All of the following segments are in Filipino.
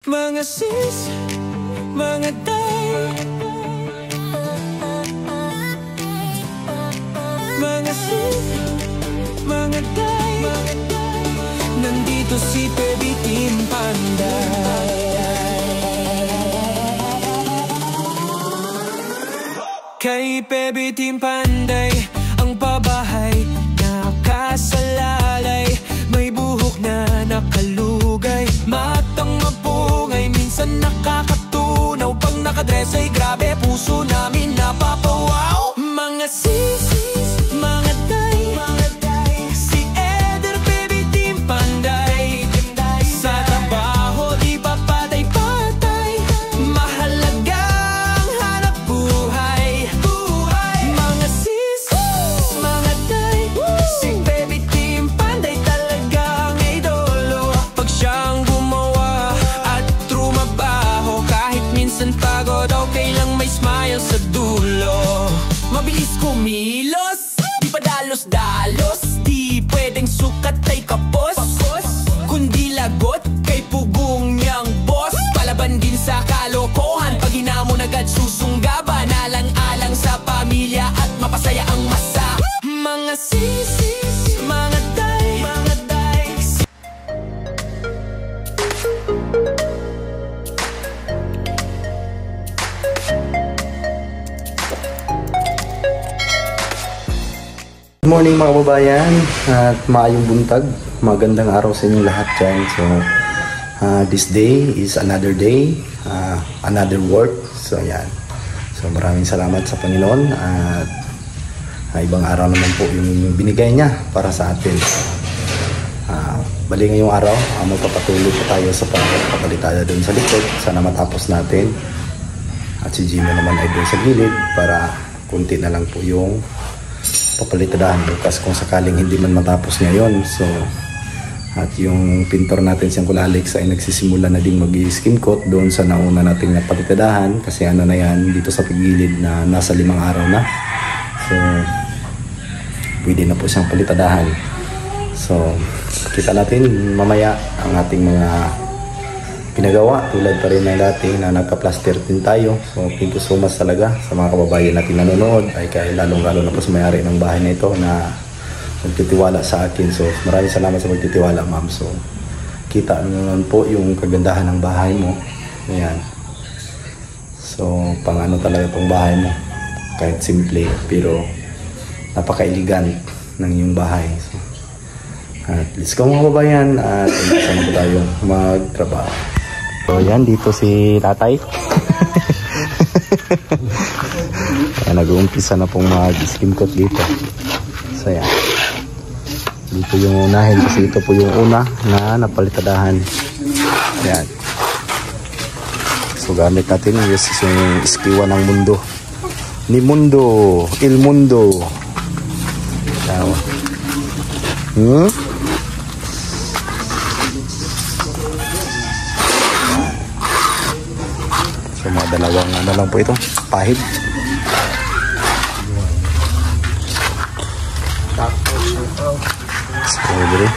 Mga sis, mga day, mga sis, mga day, nandito si Baby Team Panday. Kay Baby Team Panday, ang pabahay nakasalalay, may buhok na nakalugay, matang mapungay, minsan nakakatunaw. Pag nakadress ay grabe, puso namin napapawaw. Mga sis, mga day, si Eder, Baby Team Panday. Sa trabaho di pa patay-patay, mahalagang hanap buhay. Mga sis, mga day, si Baby Team Panday talagang idolo. Pag siyang gumawa at trumabaho, kahit minsan pagod, okay lang may smile sa dulo. Mabilis kumilos, di pa dalos-dalos, di pwedeng sukat ay kapos, kundi lagot kay pugong niyang boss. Palaban din sa kalokohan, pag hinamon agad susunggaban, alang-alang sa pamilya at mapasaya ang masa. Mga sis, mga day, Good morning mga kababayan at maayong buntag, magandang araw sa inyong lahat dyan. So this day is another day, another work. So ayan, so maraming salamat sa Panginoon at ibang araw naman po yung binigay niya para sa atin. Bali ngayong araw, magpapatuloy po tayo sa pagpapalitada doon sa likod. Sana matapos natin at si Jimmy naman ay doon sa gilid para kunti na lang po yung papalitadahan bukas kung sakaling hindi man matapos ngayon. So at yung pintor natin siyang Kulalix ay nagsisimula na din mag-skin coat doon sa nauna nating napalitadahan, kasi ano na yan dito sa pagilid na nasa 5 araw na. So pwede na po siyang palitadahan. So kita natin mamaya ang ating mga pinagawa, tulad pa rin ng dati na nagka-plaster din tayo. So thank you so much talaga sa mga kababayan natin nanonood, ay kaya lalong-lalo na po sa may-ari ng bahay na ito na nagtitiwala sa akin. So maraming salamat sa pagtitiwala, ma'am. So kita naman po yung kagandahan ng bahay mo. Ayan. So pang ano talaga itong bahay mo, kahit simple pero napaka-elegant ng iyong bahay. So at let's go mga kababayan at sana po tayo magtrabaho. So yan, dito si tatay. Nag-uumpisa na pong mag-skim coat dito. So yan, dito yung unahin kasi ito po yung una na napalitadahan. Yan. So gamit natin yung iskiwa ng mundo, ni mundo, il mundo. So mga dalawang ano lang po ito, pahid. Strawberry.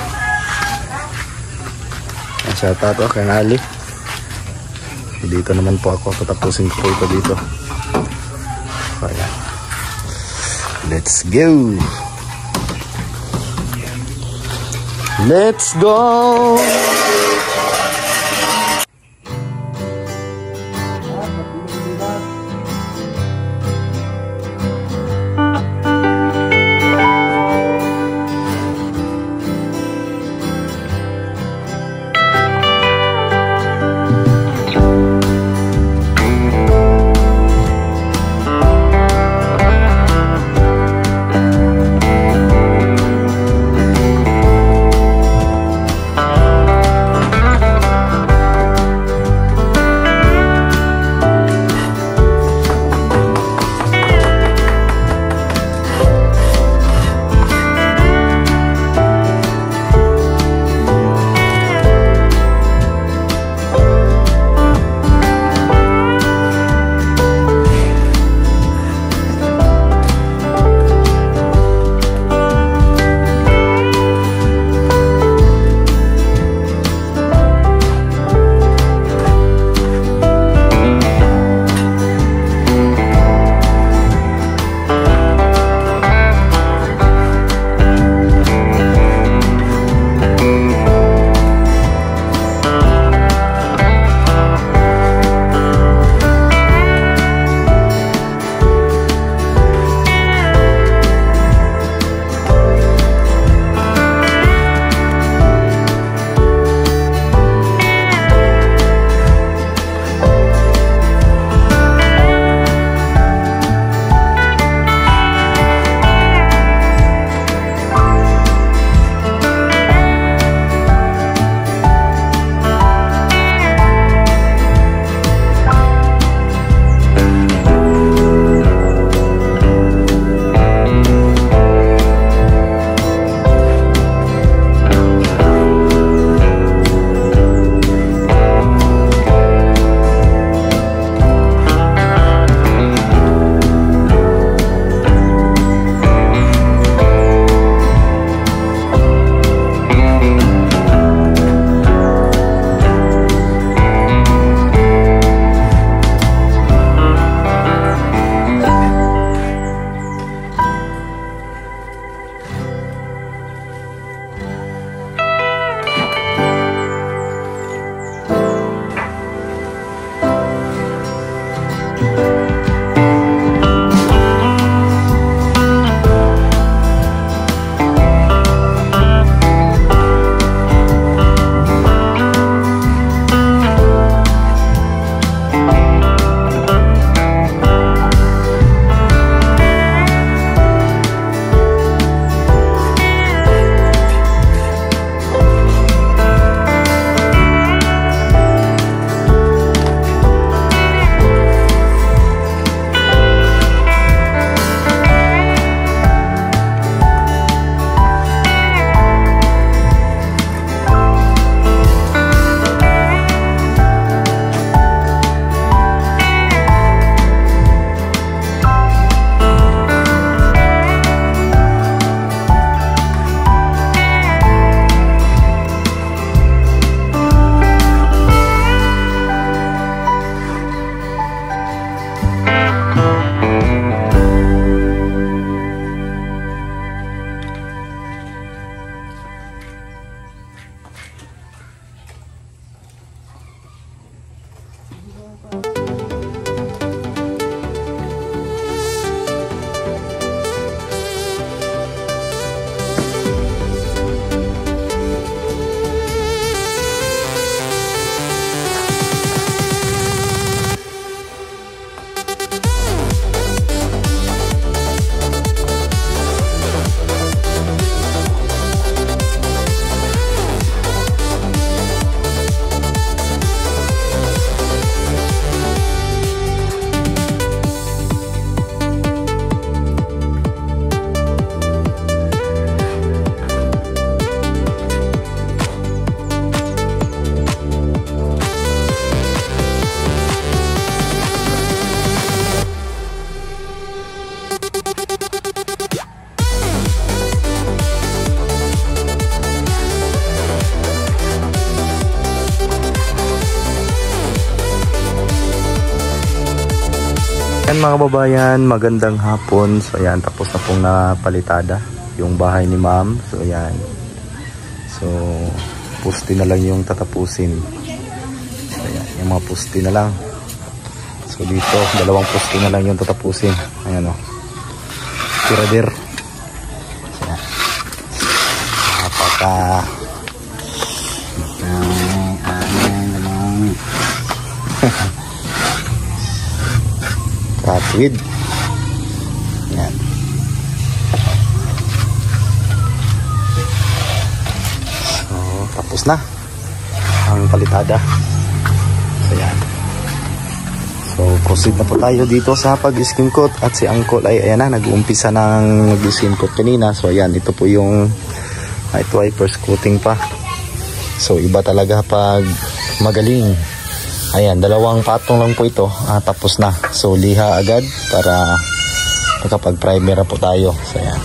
Shout out to kay Ali. Dito naman po ako, tapusin ko po ito dito. So ayan, let's go. Let's go. Ayan mga kababayan, magandang hapon. So ayan, tapos na pong napalitada yung bahay ni ma'am. So ayan. So pusti na lang yung tatapusin. So ayan, yung mga pusti na lang. So dito, dalawang pusti na lang yung tatapusin. Ayan o. Tirader. So ayan. Katwid. Yan. So, tapos na ang palitada. So, yan. So, proceed na po tayo dito sa pag-skim coat. At si Uncle ay, ayan na, nag-uumpisa ng mag-skim coat kanina. So, ayan, ito po yung ito ay first coating pa. So, iba talaga pag magaling. Ayan, dalawang patong lang po ito. Tapos na. So, liha agad para makapag-primer na po tayo. So, ayan.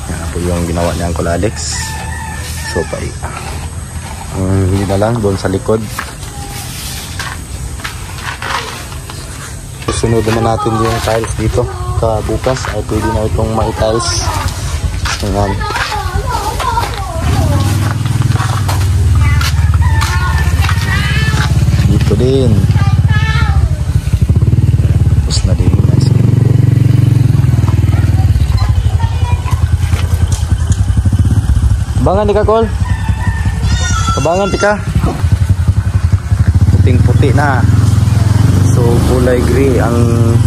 Yan na po yung ginawa niya Uncle Alex. So, hindi na lang doon sa likod. Susunod naman natin yung tiles dito. Bukas ay pwede na itong ma-tiles. Ayan. Din tapos na din abangan di ka Col, abangan di ka, puting puti na. So kulay gray ang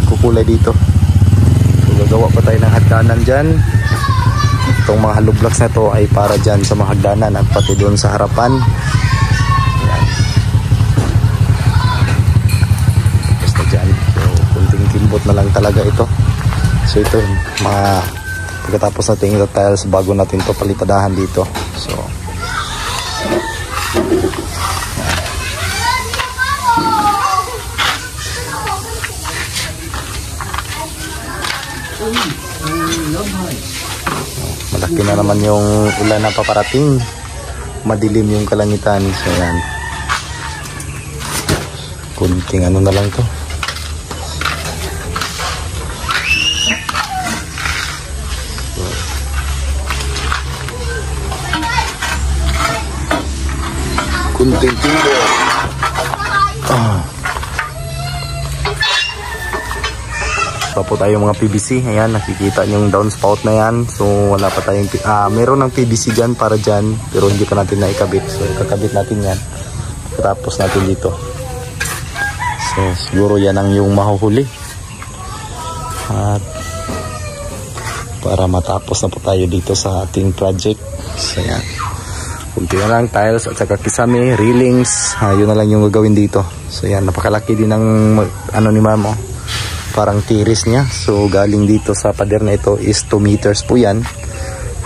kukulay dito. So gagawa pa tayo ng hagdanan dyan. Itong mga hollow blocks na to ay para dyan sa mga hagdanan at pati doon sa harapan. Kimbot na lang talaga ito. So ito mga pagkatapos natin yung tiles bago natin to palitadahan dito. So malaki na naman yung ulan na paparating. Madilim yung kalangitan. So yan, kunting ano na lang to. Kunting timbo. Pa po tayo mga PVC. Ayan, nakikita nyo yung downspout na yan. So wala pa tayong meron ng PVC dyan para dyan, pero hindi pa natin naikabit. So kakabit natin yan tapos natin dito. So siguro yan ang yung mahuhuli at para matapos na po tayo dito sa ating project. So yan, kunti na lang tiles at saka kisame, railings, yun na lang yung gagawin dito. So yan, napakalaki din ng ano ni ma'am, parang tiris niya. So galing dito sa pader na ito is 2 meters po yan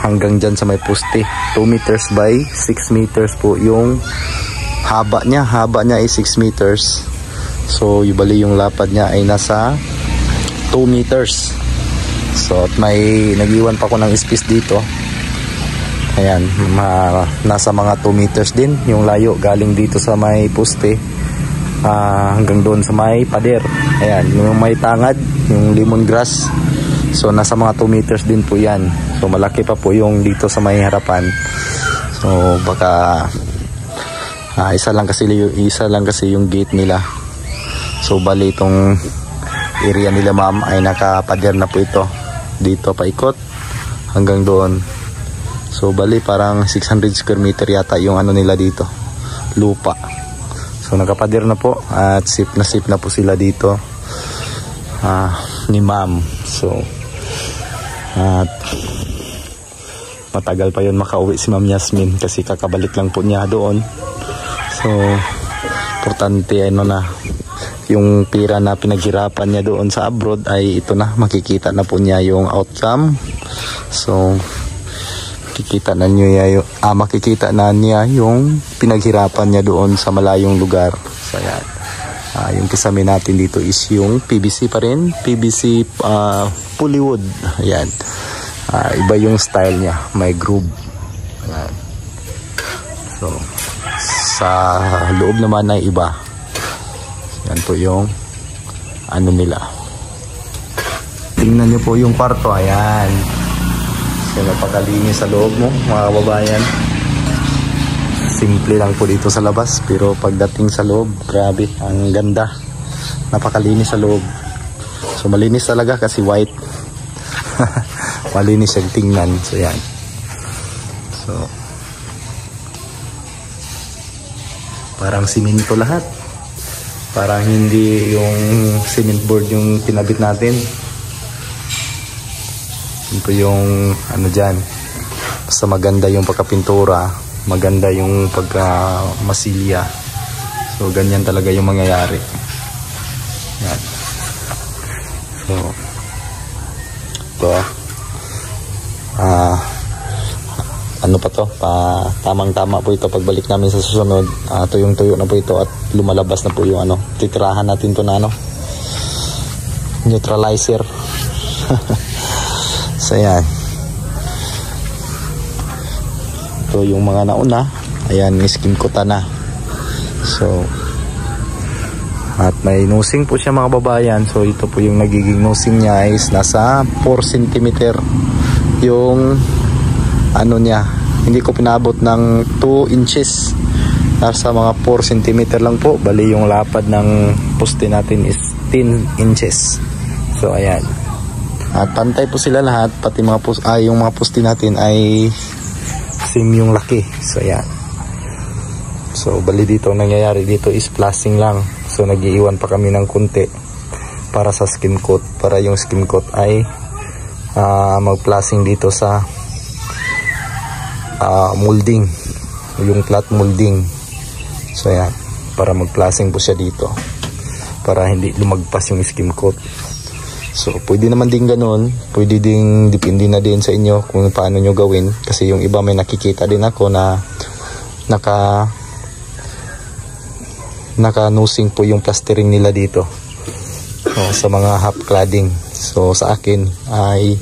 hanggang dyan sa may poste. 2 meters by 6 meters po yung haba niya ay 6 meters. So bali yung lapad niya ay nasa 2 meters. So at may nag-iwan pa ko ng space dito. Ayan, nasa mga 2 meters din yung layo galing dito sa may poste hanggang doon sa may pader. Ayan, yung may tangad, yung lemongrass. So nasa mga 2 meters din po yan. So malaki pa po yung dito sa may harapan. So baka Isa lang kasi yung gate nila. So bali itong area nila ma'am ay nakapader na po ito. Dito paikot hanggang doon. So bali parang 600 square meter yata yung ano nila dito, lupa. So nakapader na po at safe na po sila dito ni ma'am. So at matagal pa yun makauwi si Ma'am Yasmin kasi kakabalik lang po niya doon. So importante ano na yung pira na pinaghirapan niya doon sa abroad ay ito na, makikita na po niya yung outcome. So makikita na niya yung pinaghirapan niya doon sa malayong lugar. So ayan, yung kasama natin dito is yung PVC pa rin, PVC polywood. Ayan, iba yung style niya, may groove. Ayan. So sa loob naman ay iba. Yan po yung ano nila. Tingnan niyo po yung kwarto. Ayan, so napakalinis sa loob mo mga kababayan. Simple lang po dito sa labas, pero pagdating sa loob, grabe, ang ganda. Napakalinis sa loob. So malinis talaga kasi white. Malinis siyang tingnan. So yan. So parang simento lahat. Parang hindi yung cement board yung pinabit natin. Ito yung ano dyan. Basta maganda yung pagkapintura, maganda yung pagkamasilya. So ganyan talaga yung mangyayari. Yan. So ito ano pa to, tamang-tama po ito pagbalik namin sa susunod. Tuyong-tuyo na po ito at lumalabas na po yung ano, titirahan natin to na ano, neutralizer. So yan, ito yung mga nauna. Ayan, skim kuta na. So at may nosing po siya mga babayan. So ito po yung nagiging nosing niya is nasa 4 cm yung ano niya. Hindi ko pinabot ng 2 inches. Nasa mga 4 cm lang po. Bali yung lapad ng poste natin is 10 inches. So ayan. At pantay po sila lahat. Pati mga yung mga poste natin ay same yung laki. So ayan. So bali dito nangyayari dito is flashing lang. So nag-iiwan pa kami ng kunti para sa skim coat. Para yung skim coat ay mag-flashing dito sa molding, yung flat molding. So ayan, para mag-flashing po siya dito para hindi lumagpas yung skim coat. So pwede naman din ganun, pwede ding depende na din sa inyo kung paano nyo gawin. Kasi yung iba may nakikita din ako na naka-nosing po yung plastering nila dito sa mga half cladding. So sa akin ay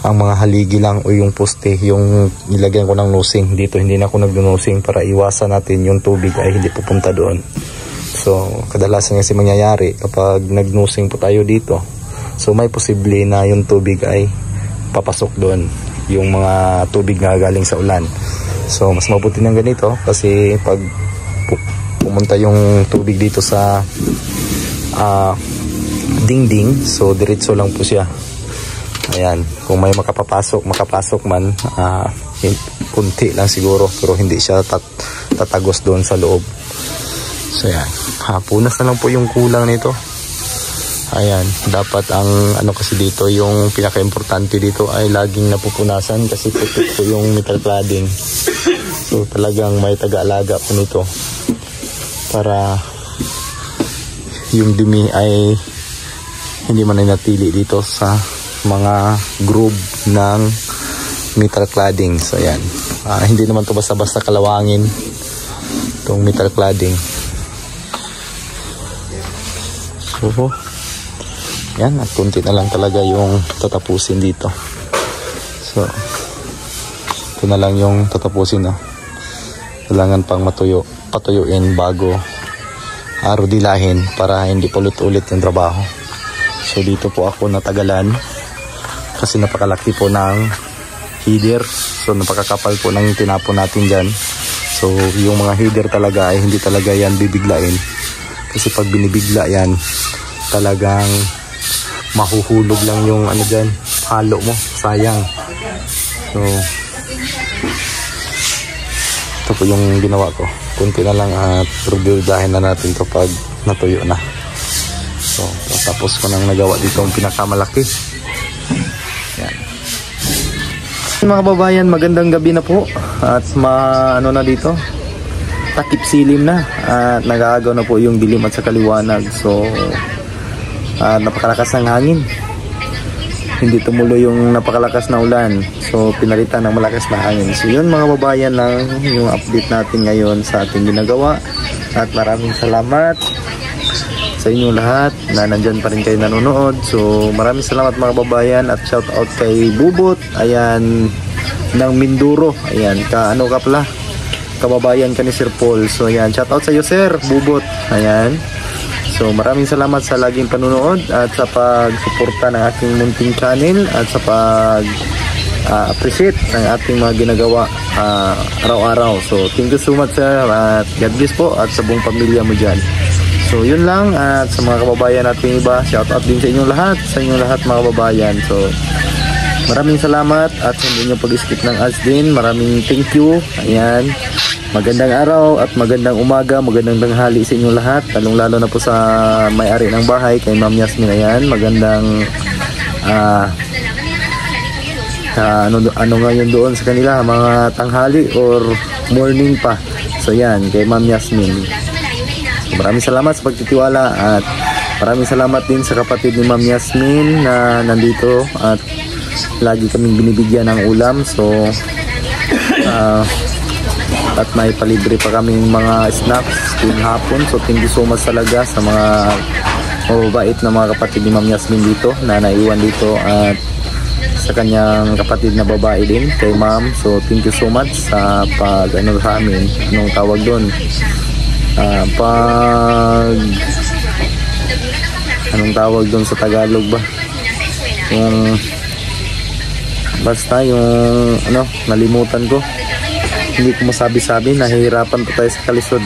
ang mga haligi lang o yung poste yung nilagyan ko ng nosing. Dito hindi na ako nag-nosing para iwasan natin yung tubig ay hindi pupunta doon. So kadalasan kasi mangyayari kapag nag-nosing po tayo dito, so may posible na yung tubig ay papasok doon, yung mga tubig na galing sa ulan. So mas mabuti ng ganito kasi pag pumunta yung tubig dito sa dingding, so diretso lang po siya. Ayan, kung may makapasok man, kunti lang siguro, pero hindi siya tatagos doon sa loob. So ayan, punas na lang po yung kulang nito. Ayan, dapat ang ano kasi dito, yung pinaka-importante dito ay laging napupunasan kasi putik po yung metal cladding. So talagang may taga-alaga po nito para yung dumi ay hindi man natili dito sa mga groove ng metal cladding. So ayan, hindi naman to basta-basta kalawangin itong metal cladding. So yan, at kunti na lang talaga yung tatapusin dito. So ito na lang yung tatapusin, no? Kailangan pang patuyuin bago rodilahin para hindi ulit-ulit yung trabaho. So dito po ako natagalan kasi napakalaki po ng header. So napakakapal po ng tinapon natin dyan. So So yung mga header talaga ay hindi talaga yan bibiglain. Kasi pag binibigla yan, talagang mahuhulog lang yung ano dyan, halo mo, sayang. So ito po yung ginawa ko. Kunti na lang at rubildahin na natin to pag natuyo na. So tapos ko nang nagawa dito ang pinakamalaki. Yan. Mga babayan, magandang gabi na po. At ano na dito, takip silim na. At nag-aagaw na po yung dilim at sa kaliwanag. So napakalakas ng hangin. Hindi tumuloy yung napakalakas na ulan. So pinalitan ng malakas na hangin. So yun mga babayan lang yung update natin ngayon sa ating ginagawa. At maraming salamat sa inyong lahat na nandyan pa rin kayo nanonood. So maraming salamat mga babayan. At shout out kay Bubot, ayan, ng Minduro. Ayan, ano ka pala, kababayan ka ni Sir Paul. So ayan, shout out sa iyo Sir Bubot. Ayan. So maraming salamat sa laging panunood at sa pagsuporta ng aking munting channel at sa pag appreciate ng ating mga ginagawa araw-araw. So thank you so much sir, at God bless po at sa buong pamilya mo dyan. So yun lang, at sa mga kababayan natin iba, shout out din sa inyong lahat mga kababayan. So maraming salamat at hindi nyo pag-skip ng ads din. Maraming thank you. Ayan, magandang araw at magandang umaga, magandang tanghali sa inyong lahat, lalong-lalo na po sa may-ari ng bahay, kay Ma'am Yasmin. Ayan, magandang ano ngayon doon sa kanila, mga tanghali or morning pa. So yan, kay Ma'am Yasmin. So, maraming salamat sa pagtitiwala at maraming salamat din sa kapatid ni Ma'am Yasmin na nandito at lagi kaming binibigyan ng ulam. So at may palibre pa kaming mga snacks tuwing hapon. So thank you so much talaga sa mga mababait na mga kapatid ni Ma'am Yasmin dito na naiwan dito, at sa kanyang kapatid na babae din, kay Ma'am. So thank you so much sa pag ano sa amin, anong tawag doon, anong tawag doon sa Tagalog ba, yung basta yung ano, nalimutan ko, hindi ko masabi-sabi, nahihirapan pa tayo sa kalisod.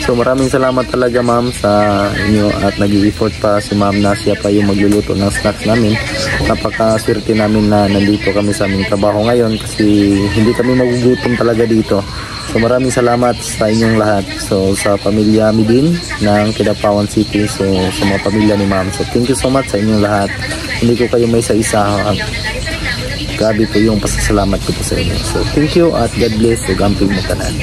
So maraming salamat talaga ma'am sa inyo, at nag-i-effort pa si ma'am na siya pa yung magluluto ng snacks namin. Napakaswerte namin na nandito kami sa aming trabaho ngayon kasi hindi kami magugutom talaga dito. So maraming salamat sa inyong lahat. So sa pamilya mi din ng Kidapawan City, so sa mga pamilya ni ma'am. So thank you so much sa inyong lahat. Hindi ko kayo may isa-isa. Grabe po yung pasasalamat ko po sa inyo. So thank you at God bless. Ug amping mo tanan.